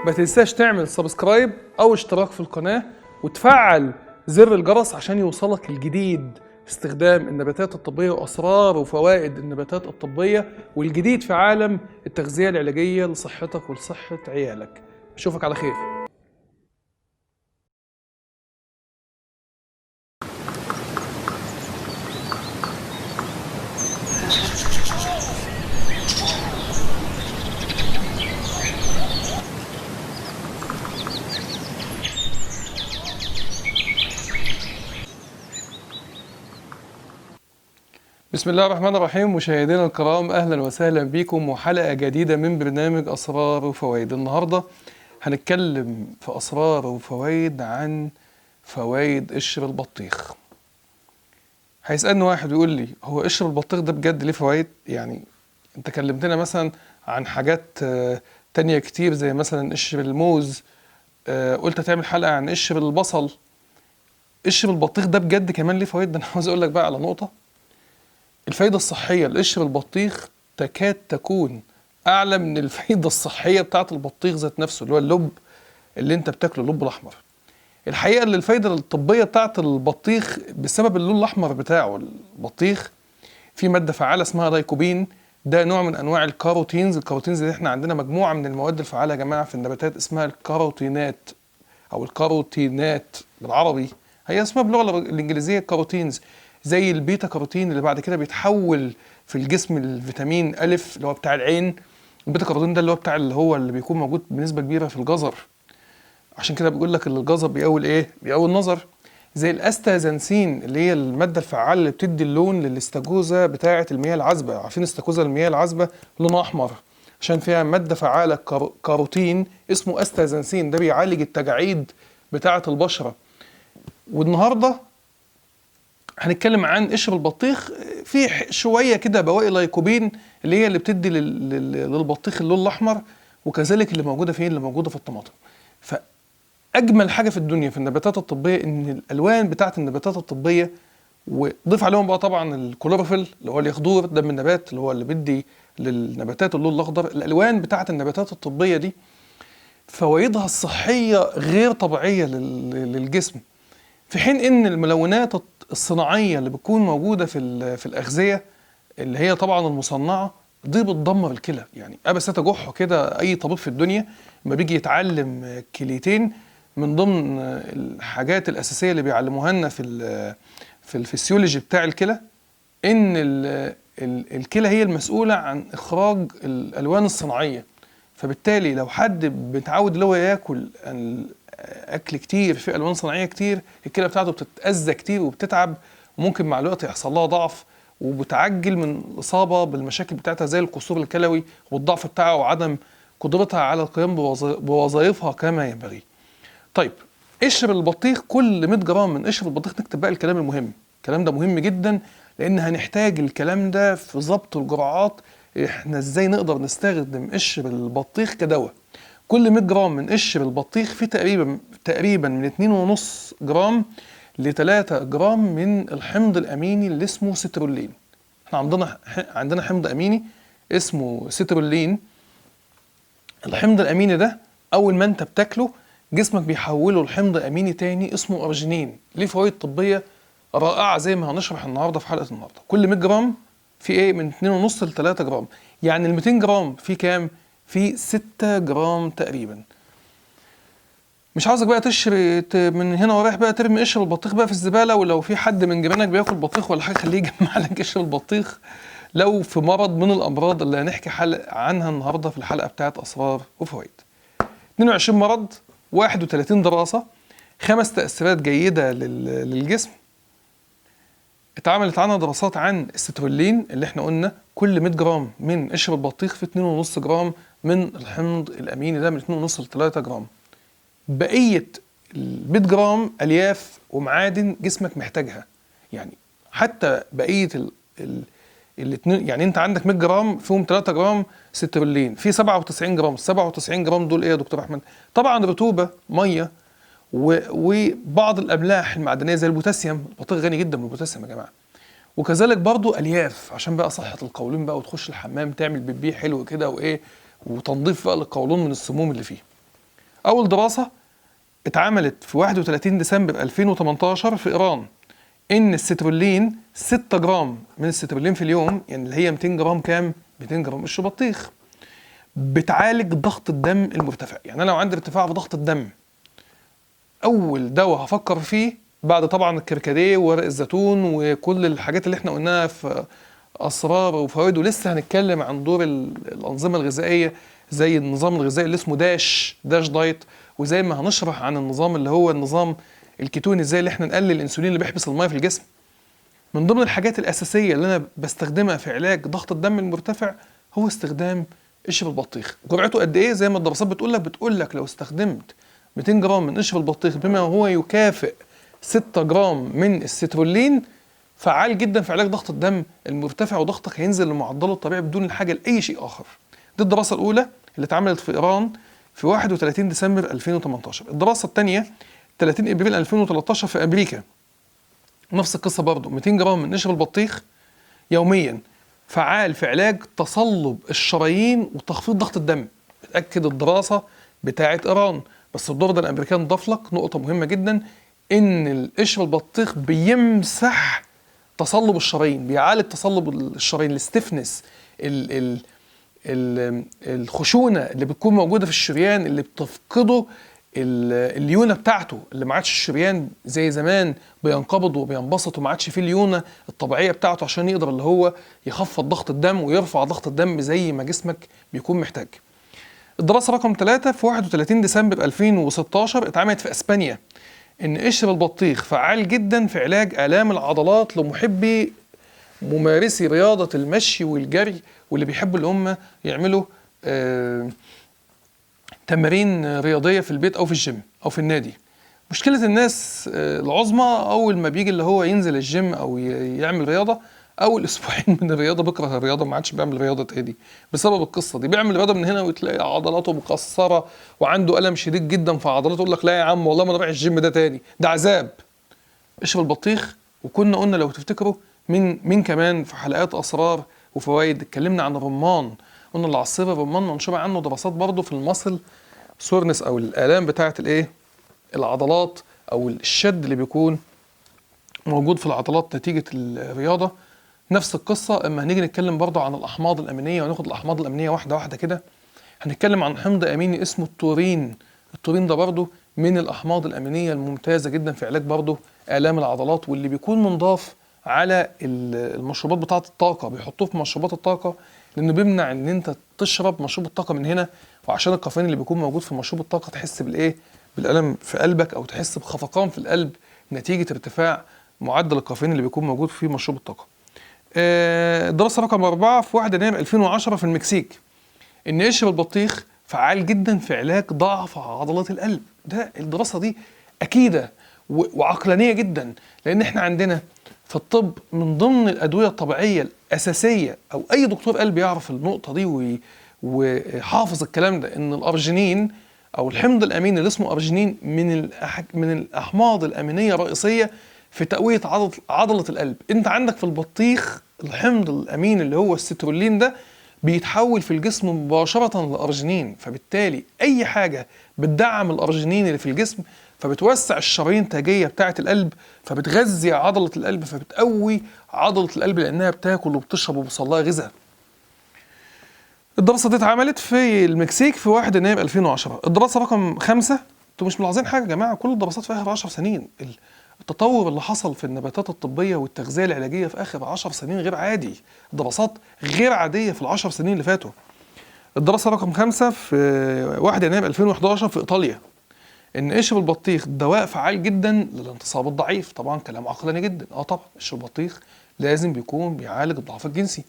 ما تنساش تعمل سبسكرايب او اشتراك في القناة وتفعل زر الجرس عشان يوصلك الجديد في استخدام النباتات الطبية واسرار وفوائد النباتات الطبية والجديد في عالم التغذية العلاجية لصحتك ولصحة عيالك. اشوفك على خير. بسم الله الرحمن الرحيم. مشاهدينا الكرام، اهلا وسهلا بكم وحلقه جديده من برنامج اسرار وفوائد. النهارده هنتكلم في اسرار وفوائد عن فوائد قشر البطيخ. هيسالني واحد يقول لي هو قشر البطيخ ده بجد ليه فوائد؟ يعني انت كلمتنا مثلا عن حاجات تانية كتير زي مثلا قشر الموز، قلت هتعمل حلقه عن قشر البصل. قشر البطيخ ده بجد كمان ليه فوائد؟ ده انا عاوز اقول لك بقى على نقطه. الفايدة الصحية لقشر البطيخ تكاد تكون أعلى من الفايدة الصحية بتاعة البطيخ ذات نفسه، اللي هو اللب اللي أنت بتاكله، اللب الأحمر. الحقيقة اللي الفايدة الطبية بتاعة البطيخ بسبب اللون الأحمر بتاعه. البطيخ في مادة فعالة اسمها لايكوبين، ده نوع من أنواع الكاروتينز. الكاروتينز دي احنا عندنا مجموعة من المواد الفعالة يا جماعة في النباتات اسمها الكاروتينات أو الكاروتينات بالعربي، هي اسمها باللغة الإنجليزية كاروتينز، زي البيتا كاروتين اللي بعد كده بيتحول في الجسم الفيتامين ألف اللي هو بتاع العين. البيتا كاروتين ده اللي هو اللي بيكون موجود بنسبة كبيرة في الجزر، عشان كده بيقول لك الجزر بيقوي ايه؟ بيقوي النظر. زي الاستازانسين اللي هي المادة الفعالة اللي بتدي اللون للاستاكوزا بتاعة المياه العذبة. عارفين استاكوزا المياه العذبة لونها أحمر عشان فيها مادة فعالة كاروتين اسمه استازانسين، ده بيعالج التجاعيد بتاعة البشرة. والنهارده هنتكلم عن قشر البطيخ، في شويه كده بواقي لايكوبين اللي هي اللي بتدي للبطيخ اللون الاحمر، وكذلك اللي موجوده فين؟ اللي موجوده في الطماطم. فاجمل حاجه في الدنيا في النباتات الطبيه ان الالوان بتاعه النباتات الطبيه، وضيف عليهم بقى طبعا الكلوروفيل اللي هو اليخضور ده من النبات اللي هو اللي بيدي للنباتات اللون الاخضر. الالوان بتاعه النباتات الطبيه دي فوائدها الصحيه غير طبيعيه للجسم، في حين ان الملونات الصناعيه اللي بتكون موجوده في الاغذيه اللي هي طبعا المصنعه دي بتدمر الكلى. يعني بس تجح كده اي طبيب في الدنيا لما بيجي يتعلم كليتين، من ضمن الحاجات الاساسيه اللي بيعلموها لنا في الفسيولوجي بتاع الكلى ان الكلى هي المسؤوله عن اخراج الالوان الصناعيه. فبالتالي لو حد متعود اللي هو ياكل اكل كتير في الوان صناعيه كتير، الكلى بتاعته بتتاذى كتير وبتتعب، وممكن مع الوقت يحصل لها ضعف وبتعجل من الاصابه بالمشاكل بتاعتها زي القصور الكلوي والضعف بتاعها وعدم قدرتها على القيام بوظائفها كما ينبغي. طيب قشر البطيخ، كل 100 جرام من قشر البطيخ، نكتب بقى الكلام المهم. الكلام ده مهم جدا لان هنحتاج الكلام ده في ضبط الجرعات. احنا ازاي نقدر نستخدم قشر البطيخ كدواء؟ كل 100 جرام من قشر البطيخ فيه تقريبا من 2.5 جرام ل 3 جرام من الحمض الاميني اللي اسمه سترولين. احنا عندنا حمض اميني اسمه سترولين. الحمض الاميني ده اول ما انت بتاكله جسمك بيحوله لحمض اميني تاني اسمه ارجينين، ليه فوائد طبيه رائعه زي ما هنشرح النهارده في حلقه النهارده. كل 100 جرام في ايه؟ من 2.5 ل 3 جرام. يعني ال 200 جرام في كام؟ في 6 جرام تقريبا. مش عاوزك بقى تشري من هنا ورايح بقى ترمي قشر البطيخ بقى في الزباله، ولو في حد من جيرانك بياكل بطيخ ولا حاجه خليه يجمع لك قشر البطيخ لو في مرض من الامراض اللي هنحكي عنها النهارده في الحلقه بتاعت اسرار وفوائد. 22 مرض، 31 دراسه، 5 تاثيرات جيده للجسم. اتعملت عنها دراسات عن السترولين اللي احنا قلنا كل 100 جرام من قشر البطيخ في 2.5 جرام من الحمض الاميني ده، من 2.5 ل 3 جرام. بقيه ال 100 جرام الياف ومعادن جسمك محتاجها. يعني حتى بقيه الاثنين، يعني انت عندك 100 جرام فيهم 3 جرام سترولين، في 97 جرام. 97 جرام دول ايه يا دكتور احمد؟ طبعا رطوبه، ميه، وبعض الاملاح المعدنيه زي البوتاسيوم. البطيخ غني جدا بالبوتاسيوم يا جماعه. وكذلك برضو الياف عشان بقى صحه القولون بقى، وتخش الحمام تعمل بيبي حلو كده وايه، وتنظيف بقى للقولون من السموم اللي فيه. اول دراسه اتعملت في 31 ديسمبر 2018 في ايران، ان السترولين 6 جرام من السترولين في اليوم، يعني اللي هي 200 جرام كام؟ 200 جرام قشر بطيخ، بتعالج ضغط الدم المرتفع. يعني انا لو عندي ارتفاع في ضغط الدم، اول دواء هفكر فيه بعد طبعا الكركديه وورق الزيتون وكل الحاجات اللي احنا قلناها في اسرار وفوائد، ولسه هنتكلم عن دور الانظمه الغذائيه زي النظام الغذائي اللي اسمه داش دايت، وزي ما هنشرح عن النظام اللي هو النظام الكيتوني، ازاي اللي احنا نقلل الانسولين اللي بيحبس الميه في الجسم. من ضمن الحاجات الاساسيه اللي انا بستخدمها في علاج ضغط الدم المرتفع هو استخدام قشر البطيخ. جرعته قد ايه؟ زي ما الدراسات بتقول لك لو استخدمت 200 جرام من قشر البطيخ بما هو يكافئ 6 جرام من السترولين، فعال جدا في علاج ضغط الدم المرتفع، وضغطك هينزل لمعدله الطبيعي بدون الحاجه لاي شيء اخر. دي الدراسه الاولى اللي اتعملت في ايران في 31 ديسمبر 2018. الدراسه الثانيه 30 ابريل 2013 في امريكا، نفس القصه برضه، 200 جرام من قشر البطيخ يوميا، فعال في علاج تصلب الشرايين وتخفيض ضغط الدم. بتاكد الدراسه بتاعه ايران. بس الدور ده الامريكان ضاف لك نقطه مهمه جدا، ان القشر البطيخ بيمسح تصلب الشرايين، بيعالج تصلب الشرايين، الاستفنس، الخشونه اللي بتكون موجوده في الشريان اللي بتفقده الليونه بتاعته، اللي ما عادش الشريان زي زمان بينقبض وبينبسط وما عادش فيه الليونه الطبيعيه بتاعته عشان يقدر اللي هو يخفض ضغط الدم ويرفع ضغط الدم زي ما جسمك بيكون محتاج. الدراسه رقم 3 في 31 ديسمبر 2016 اتعملت في اسبانيا، ان قشر البطيخ فعال جدا في علاج آلام العضلات لمحبي ممارسي رياضة المشي والجري، واللي بيحبوا اللي هم يعملوا تمارين رياضية في البيت أو في الجيم أو في النادي. مشكلة الناس العظمى أول ما بيجي اللي هو ينزل الجيم أو يعمل رياضة، أول أسبوعين من الرياضة بيكره الرياضة، ما عادش بيعمل رياضة تاني بسبب القصة دي. بيعمل رياضة من هنا وتلاقي عضلاته مكسرة وعنده ألم شديد جدا في عضلاته، يقول لك لا يا عم والله ما أنا رايح الجيم ده تاني، ده عذاب. قشر البطيخ. وكنا قلنا لو تفتكروا من كمان في حلقات أسرار وفوائد اتكلمنا عن الرمان، قلنا اللي عصير الرمان منشور عنه دراسات برضه في المصل سورنس أو الآلام بتاعة الإيه؟ العضلات أو الشد اللي بيكون موجود في العضلات نتيجة الرياضة. نفس القصة اما هنيجي نتكلم برضه عن الأحماض الأمينية، وناخد الأحماض الأمينية واحدة واحدة كده. هنتكلم عن حمض أميني اسمه التورين. التورين ده برضه من الأحماض الأمينية الممتازة جدا في علاج برضه آلام العضلات، واللي بيكون منضاف على المشروبات بتاعة الطاقة، بيحطوه في مشروبات الطاقة لأنه بيمنع إن أنت تشرب مشروب الطاقة من هنا، وعشان الكافيين اللي بيكون موجود في مشروب الطاقة تحس بالإيه؟ بالألم في قلبك أو تحس بخفقان في القلب نتيجة ارتفاع معدل الكافيين اللي بيكون موجود في مشروب الطاقة. الدراسة رقم 4 في 1 يناير 2010 في المكسيك، إن قشر البطيخ فعال جدا في علاج ضعف عضلات القلب. ده الدراسة دي أكيدة وعقلانية جدا، لأن احنا عندنا في الطب من ضمن الأدوية الطبيعية الأساسية، أو أي دكتور قلب يعرف النقطة دي وحافظ الكلام ده، إن الأرجينين أو الحمض الأميني اللي اسمه أرجينين من الأحماض الأمينية الرئيسية في تقوية عضلة القلب. أنت عندك في البطيخ الحمض الأمين اللي هو السترولين ده بيتحول في الجسم مباشرة للأرجينين، فبالتالي أي حاجة بتدعم الأرجينين اللي في الجسم فبتوسع الشرايين التاجية بتاعة القلب، فبتغذي عضلة القلب، فبتقوي عضلة القلب لأنها بتاكل وبتشرب وبيوصلها غذاء. الدراسة دي اتعملت في المكسيك في 1 يناير 2010. الدراسة رقم 5، انتوا مش ملاحظين حاجة يا جماعة؟ كل الدراسات في آخر 10 سنين. التطور اللي حصل في النباتات الطبية والتغذية العلاجية في آخر 10 سنين غير عادي، دراسات غير عادية في ال10 سنين اللي فاتوا. الدراسة رقم 5 في 1 يناير 2011 في إيطاليا، إن قشر البطيخ دواء فعال جدا للانتصاب الضعيف. طبعا كلام عقلاني جدا، طبعا قشر البطيخ لازم بيكون بيعالج الضعف الجنسي،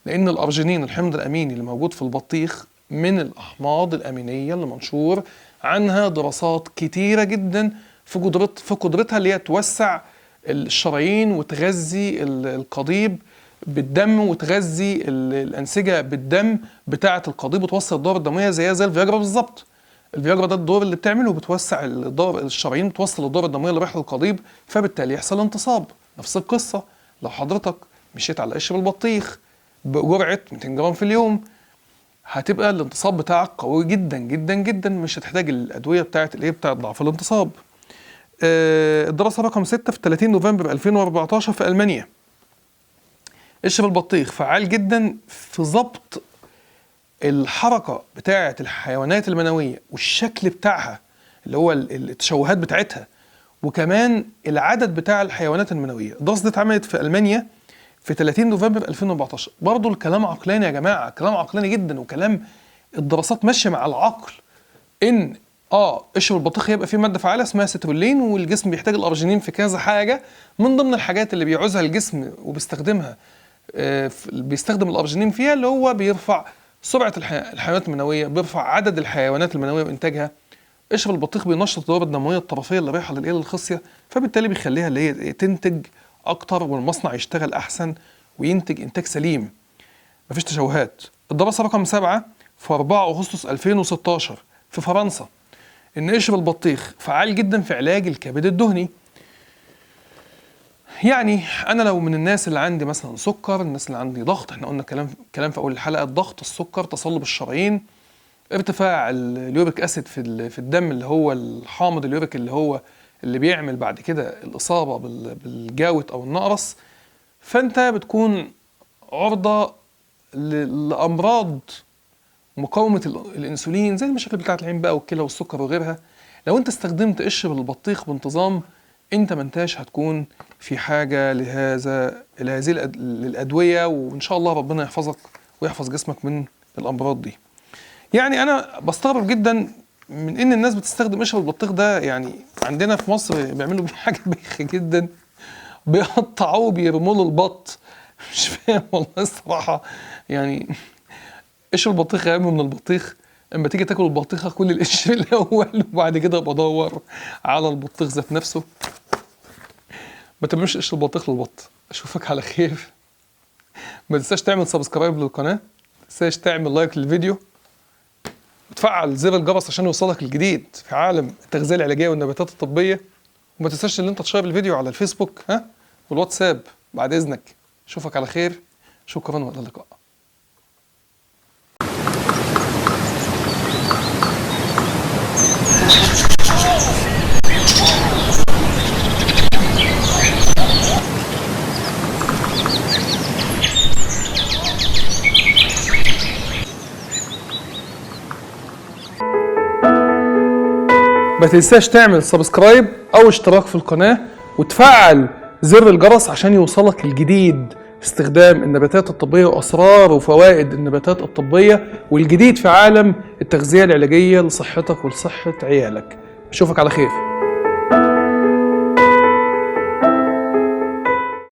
لأن الأرجينين الحمض الأميني اللي موجود في البطيخ من الأحماض الأمينية اللي منشور عنها دراسات كتيرة جدا في قدرتها اللي هي توسع الشرايين وتغذي القضيب بالدم وتغذي الأنسجة بالدم بتاعة القضيب وتوصل الدورة الدموية زي الفياجرا بالظبط. الفياجرا ده الدور اللي بتعمله بتوسع الشرايين، بتوصل الدورة الدموية اللي رايحة للقضيب، فبالتالي يحصل انتصاب. نفس القصة لو حضرتك مشيت على قشر البطيخ بجرعة 200 جرام في اليوم، هتبقى الانتصاب بتاعك قوي جدا جدا جدا، مش هتحتاج الادويه بتاعت ضعف الانتصاب. الدراسه رقم 6 في 30 نوفمبر 2014 في المانيا. اشرب البطيخ فعال جدا في ضبط الحركه بتاعه الحيوانات المنويه والشكل بتاعها اللي هو التشوهات بتاعتها، وكمان العدد بتاع الحيوانات المنويه. الدراسه دي اتعملت في المانيا في 30 نوفمبر 2014. برضه الكلام عقلاني يا جماعه، كلام عقلاني جدا، وكلام الدراسات ماشيه مع العقل. ان اشرب البطيخ هيبقى فيه ماده فعاله اسمها سيترولين، والجسم بيحتاج الارجينين في كذا حاجه. من ضمن الحاجات اللي بيعوزها الجسم وبيستخدمها بيستخدم الارجينين فيها اللي هو بيرفع سرعه الحيوانات المنويه، بيرفع عدد الحيوانات المنويه وانتاجها. اشرب البطيخ بينشط الدوره الدمويه الطرفيه اللي رايحه للايه للخصيه، فبالتالي بيخليها اللي هي تنتج اكتر والمصنع يشتغل احسن وينتج انتاج سليم، مفيش تشوهات. الدراسه رقم 7 في 4 اغسطس 2016 في فرنسا، ان اشرب البطيخ فعال جدا في علاج الكبد الدهني. يعني انا لو من الناس اللي عندي مثلا سكر، الناس اللي عندي ضغط، احنا قلنا كلام في اول الحلقه، الضغط، السكر، تصلب الشرايين، ارتفاع اليوريك اسيد في الدم اللي هو الحامض اليوريك اللي بيعمل بعد كده الاصابه بالجاوت او النقرس، فانت بتكون عرضه لامراض مقاومه الانسولين زي المشاكل بتاعه العين بقى والكلى والسكر وغيرها. لو انت استخدمت قشر البطيخ بانتظام، انت ما انتاش هتكون في حاجه لهذه الادويه، وان شاء الله ربنا يحفظك ويحفظ جسمك من الامراض دي. يعني انا بستغرب جدا من ان الناس بتستخدم قشر البطيخ ده. يعني عندنا في مصر بيعملوا بيه حاجه بايخه جدا، بيقطعوه بيرموا له البط. مش فاهم والله الصراحه. يعني قشر البطيخ اهم من البطيخ. اما تيجي تاكل البطيخه كل القشر الاول وبعد كده بدور على البطيخ ذات نفسه. ما ترميش قشر البطيخ للبط. اشوفك على خير. ما تنساش تعمل سبسكرايب للقناه، ما تنساش تعمل لايك للفيديو، وتفعل زر الجرس عشان يوصلك الجديد في عالم التغذيه العلاجيه والنباتات الطبيه. وما تنساش ان انت تشير الفيديو على الفيسبوك والواتساب بعد اذنك. اشوفك على خير. شكرا والى اللقاء. ما تنساش تعمل سبسكرايب او اشتراك في القناة وتفعل زر الجرس عشان يوصلك الجديد في استخدام النباتات الطبية واسرار وفوائد النباتات الطبية والجديد في عالم التغذية العلاجية لصحتك ولصحة عيالك. اشوفك على خير.